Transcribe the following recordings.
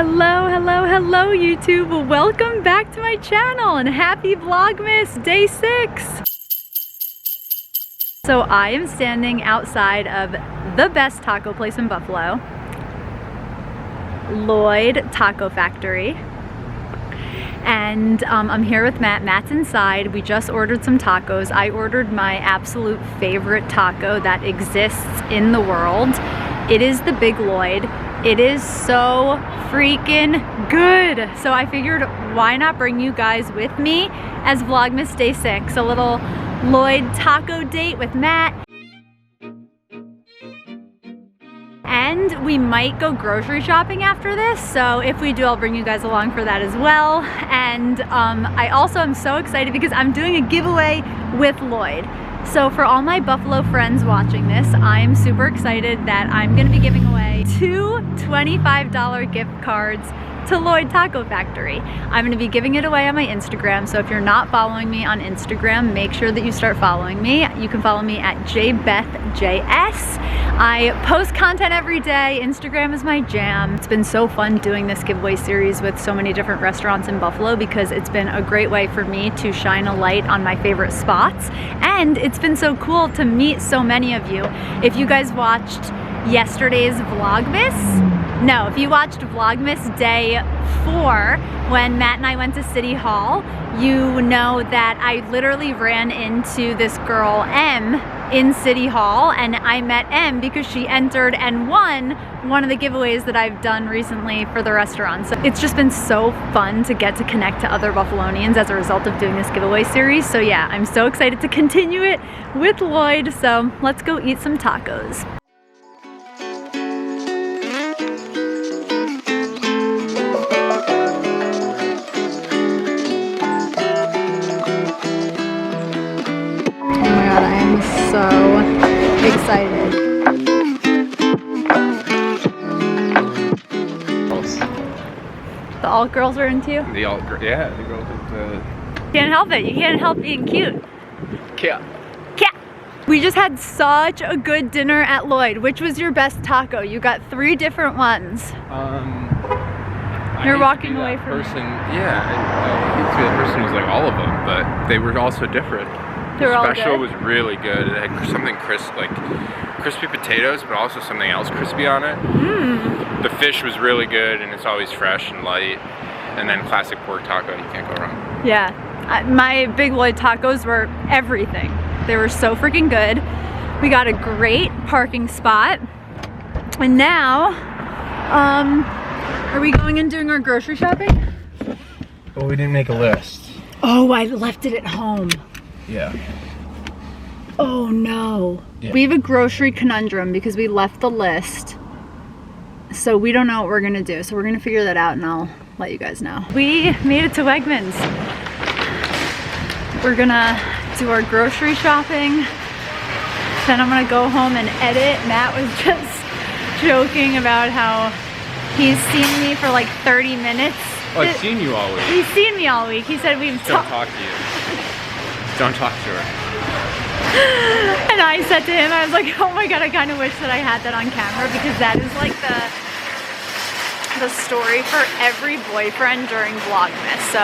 Hello, hello, hello YouTube. Welcome back to my channel and happy Vlogmas Day 6. So I am standing outside of the best taco place in Buffalo, Lloyd Taco Factory. And I'm here with Matt. Matt's inside. We just ordered some tacos. I ordered my absolute favorite taco that exists in the world. It is the Big Lloyd. It is so freaking good. So I figured, why not bring you guys with me as Vlogmas Day 6, a little Lloyd taco date with Matt. And we might go grocery shopping after this, so if we do, I'll bring you guys along for that as well. And I also am so excited because I'm doing a giveaway with Lloyd. So for all my Buffalo friends watching this, I'm super excited that I'm gonna be giving away 2 $25 gift cards to Lloyd Taco Factory. I'm gonna be giving it away on my Instagram, so if you're not following me on Instagram, make sure that you start following me. You can follow me at jbethjs. I post content every day. Instagram is my jam. It's been so fun doing this giveaway series with so many different restaurants in Buffalo because it's been a great way for me to shine a light on my favorite spots. And it's been so cool to meet so many of you. If you guys watched yesterday's Vlogmas, if you watched Vlogmas Day 4 when Matt and I went to City Hall, you know that I literally ran into this girl, M, in City Hall, and I met M because she entered and won one of the giveaways that I've done recently for the restaurant. So it's just been so fun to get to connect to other Buffalonians as a result of doing this giveaway series. So yeah, I'm so excited to continue it with Lloyd. So let's go eat some tacos. So excited. The alt girls are into you? The alt girls, yeah, the girls into... Can't help it. You can't help being cute. Yeah. We just had such a good dinner at Lloyd. Which was your best taco? You got 3 different ones. You're walking away from person. Yeah, I hate to be that person who's like all of them, but they were all so different. The special was really good. It had something crisp, like crispy potatoes, but also something else crispy on it. The fish was really good, and it's always fresh and light. And then classic pork taco, you can't go wrong. Yeah, my Big Lloyd tacos were everything. They were so freaking good. We got a great parking spot. And now, are we going and doing our grocery shopping? Well, we didn't make a list. Oh, I left it at home. Yeah. Oh no. Yeah. We have a grocery conundrum because we left the list. So we don't know what we're gonna do. So we're gonna figure that out and I'll let you guys know. We made it to Wegmans. We're gonna do our grocery shopping. Then I'm gonna go home and edit. Matt was just joking about how he's seen me for like 30 minutes. Oh, I've seen you all week. He's seen me all week. He said we've talked. Don't talk to you. Don't talk to her. And I said to him, I was like, oh my god, I kind of wish that I had that on camera because that is like the story for every boyfriend during Vlogmas. So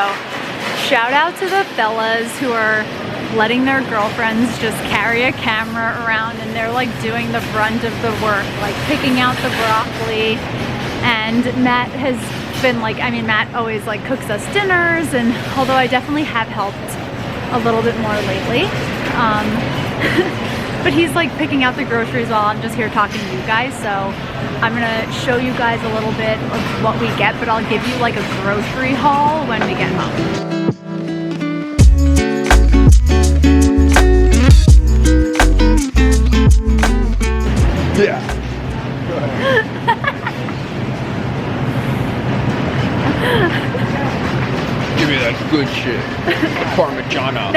shout out to the fellas who are letting their girlfriends just carry a camera around and they're like doing the brunt of the work, like picking out the broccoli. And Matt has been like, Matt always like cooks us dinners, and although I definitely have helped a little bit more lately, but he's like picking out the groceries while I'm just here talking to you guys. So I'm gonna show you guys a little bit of what we get, but I'll give you like a grocery haul when we get home. Yeah. Go ahead. Give me that good shit. Parmigiana.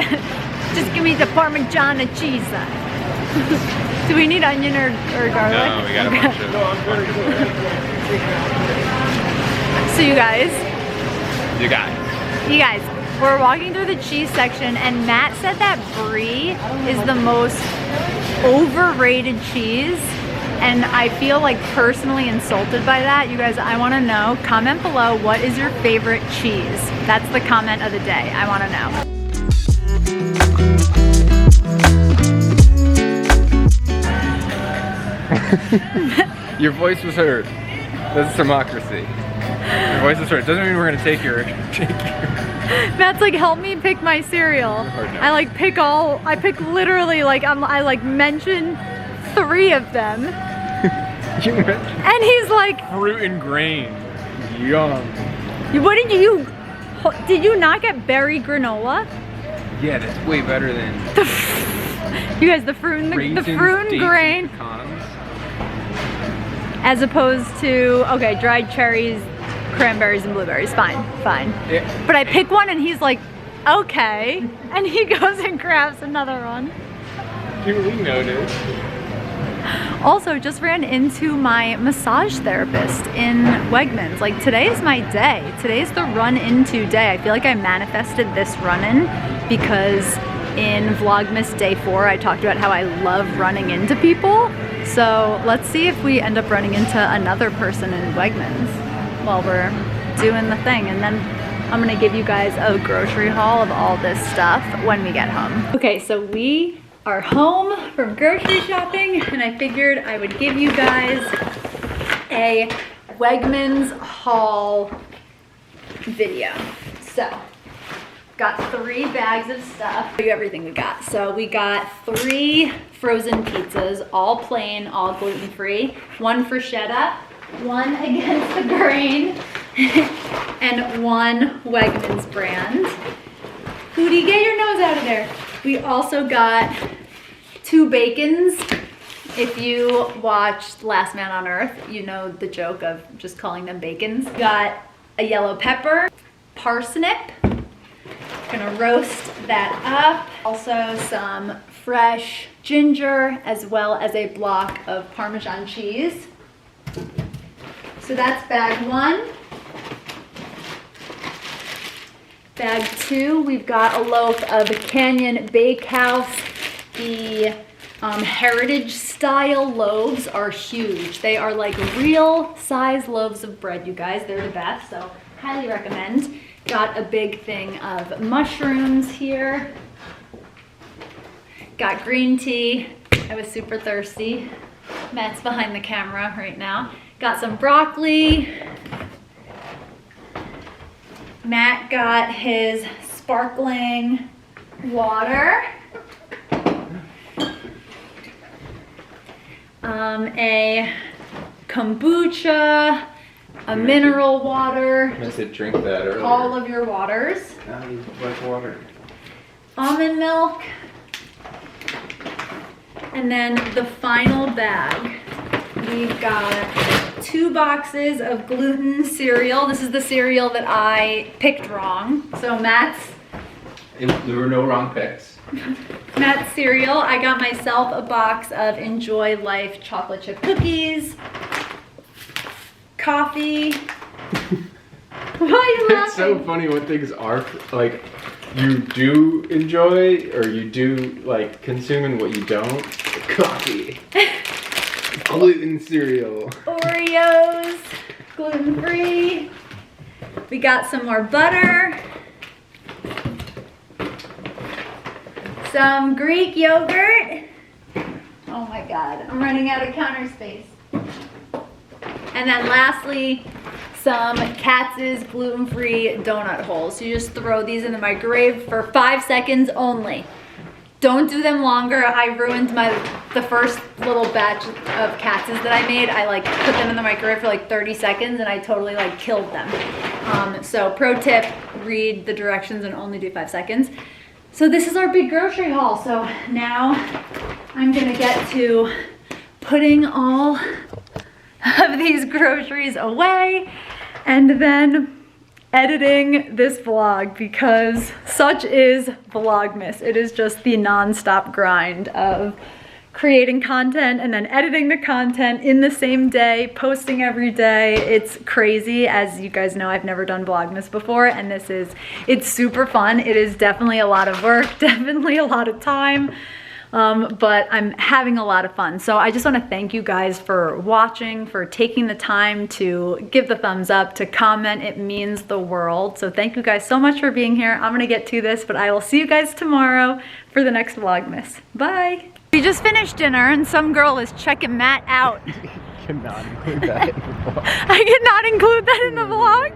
Just give me the Parmigiana cheese. Do we need onion or garlic? No, we got a bunch of So you guys, we're walking through the cheese section and Matt said that brie is the most overrated cheese and I feel like personally insulted by that. You guys, I want to know, comment below, what is your favorite cheese? That's the comment of the day. I want to know. Your voice was heard. That's democracy. Your voice was heard. Doesn't mean we're gonna take your. Matt's like, help me pick my cereal. I like pick all. I pick literally like I like mention 3 of them. You mentioned. And he's like, fruit and grain. Yum. What did you not get berry granola? Yeah, that's way better than. You guys, the fruit and grain. As opposed to, okay, dried cherries, cranberries, and blueberries. Fine. Yeah. But I pick one and he's like, okay. And he goes and grabs another one. We noticed. Also, just ran into my massage therapist in Wegmans. Like, today is my day. Today's the run-into day. I feel like I manifested this run-in because in Vlogmas day 4, I talked about how I love running into people. So let's see if we end up running into another person in Wegmans while we're doing the thing. And then I'm gonna give you guys a grocery haul of all this stuff when we get home. Okay, so we are home from grocery shopping and I figured I would give you guys a Wegmans haul video. So, got 3 bags of stuff. Show you everything we got. So we got 3 frozen pizzas, all plain, all gluten-free. 1 bruschetta, 1 against the grain, and 1 Wegmans brand. Hootie, get your nose out of there. We also got 2 bacons. If you watched Last Man on Earth, you know the joke of just calling them bacons. Got a yellow pepper, parsnip. Gonna roast that up. Also some fresh ginger as well as a block of Parmesan cheese. So that's bag 1. Bag 2, we've got a loaf of Canyon Bakehouse. The heritage style loaves are huge. They are like real size loaves of bread, you guys. They're the best, so highly recommend. Got a big thing of mushrooms here. Got green tea. I was super thirsty. Matt's behind the camera right now. Got some broccoli. Matt got his sparkling water. A kombucha, a mineral water. I said drink that earlier. All of your waters. Now you like water. Almond milk. And then the final bag. We've got 2 boxes of gluten cereal. This is the cereal that I picked wrong. So Matt's. There were no wrong picks. Matt's cereal. I got myself a box of Enjoy Life chocolate chip cookies. Coffee. Why are you laughing? It's so funny what things are like you do enjoy or you do like consume and what you don't. Coffee. Gluten cereal. Oreos. Gluten-free. We got some more butter. Some Greek yogurt. Oh my God, I'm running out of counter space. And then lastly, some Katz's gluten-free donut holes. You just throw these in the microwave for 5 seconds only. Don't do them longer. I ruined the first little batch of Katz's that I made. I like put them in the microwave for like 30 seconds and I totally like killed them. So pro tip, read the directions and only do 5 seconds. So this is our big grocery haul. So now I'm gonna get to putting all of these groceries away and then editing this vlog because such is Vlogmas. It is just the non-stop grind of creating content and then editing the content in the same day, posting every day. It's crazy. As you guys know, I've never done Vlogmas before and it's super fun. It is definitely a lot of work, definitely a lot of time. but I'm having a lot of fun. So I just want to thank you guys for watching, for taking the time to give the thumbs up, to comment. It means the world. So thank you guys so much for being here. I'm gonna get to this, but I will see you guys tomorrow for the next Vlogmas. Bye. We just finished dinner and some girl is checking Matt out. Cannot include that in the vlog. I cannot include that in the vlog?